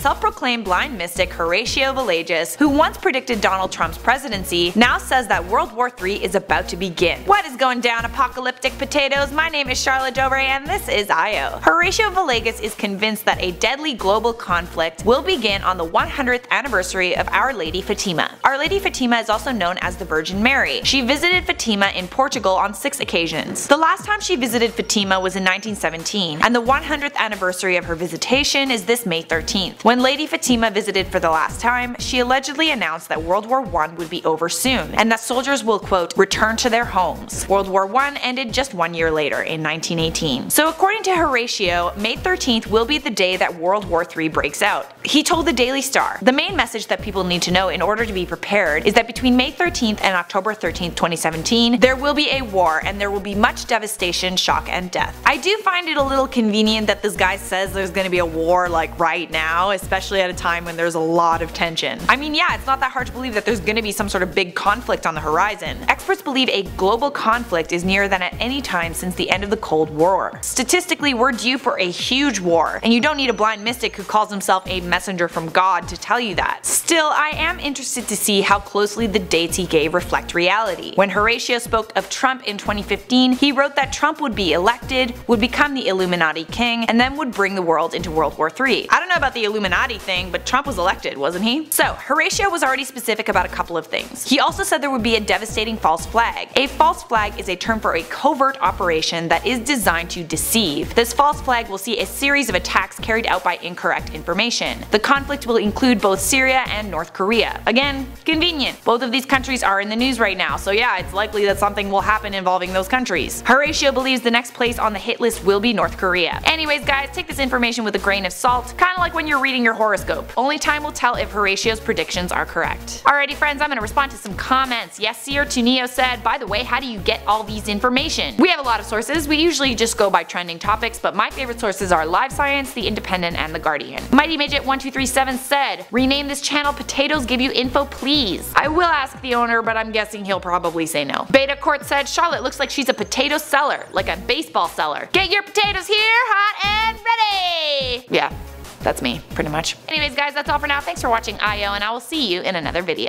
Self-proclaimed blind mystic Horatio Villegas, who once predicted Donald Trump's presidency, now says that World War III is about to begin. What is going down, apocalyptic potatoes? My name is Charlotte Dobre and this is IO. Horatio Villegas is convinced that a deadly global conflict will begin on the 100th anniversary of Our Lady Fatima. Our Lady Fatima is also known as the Virgin Mary. She visited Fatima in Portugal on 6 occasions. The last time she visited Fatima was in 1917, and the 100th anniversary of her visitation is this May 13th. When Lady Fatima visited for the last time, she allegedly announced that World War I would be over soon, and that soldiers will, quote, return to their homes. World War I ended just 1 year later, in 1918. So according to Horatio, May 13th will be the day that World War III breaks out. He told the Daily Star, "The main message that people need to know in order to be prepared is that between May 13th and October 13th, 2017, there will be a war and there will be much devastation, shock, and death." I do find it a little convenient that this guy says there's gonna be a war like right now, especially at a time when there's a lot of tension. I mean, yeah, it's not that hard to believe that there's gonna be some sort of big conflict on the horizon. Experts believe a global conflict is nearer than at any time since the end of the Cold War. Statistically, we're due for a huge war, and you don't need a blind mystic who calls himself a messenger from God to tell you that. Still, I am interested to see how closely the dates he gave reflect reality. When Horatio spoke of Trump in 2015, he wrote that Trump would be elected, would become the Illuminati king, and then would bring the world into World War III. I don't know about the Illuminati thing, but Trump was elected, wasn't he? So, Horatio was already specific about a couple of things. He also said there would be a devastating false flag. A false flag is a term for a covert operation that is designed to deceive. This false flag will see a series of attacks carried out by incorrect information. The conflict will include both Syria and North Korea. Again, convenient. Both of these countries are in the news right now, so yeah, it's likely that something will happen involving those countries. Horatio believes the next place on the hit list will be North Korea. Anyways guys, take this information with a grain of salt, kinda like when you're reading your horoscope. Only time will tell if Horatio's predictions are correct. Alrighty friends, I'm gonna respond to some comments. Yes, Seer to Neo said, by the way, how do you get all these information? We have a lot of sources. We usually just go by trending topics, but my favorite sources are Live Science, The Independent, and The Guardian. Mighty Midget 1237 said, rename this channel Potatoes Give You Info Please. I will ask the owner, but I'm guessing he'll probably say no. Beta Court said, Charlotte looks like she's a potato seller, like a baseball seller. Get your potatoes here, hot and ready! Yeah, that's me, pretty much. Anyways guys, that's all for now. Thanks for watching IO, and I will see you in another video.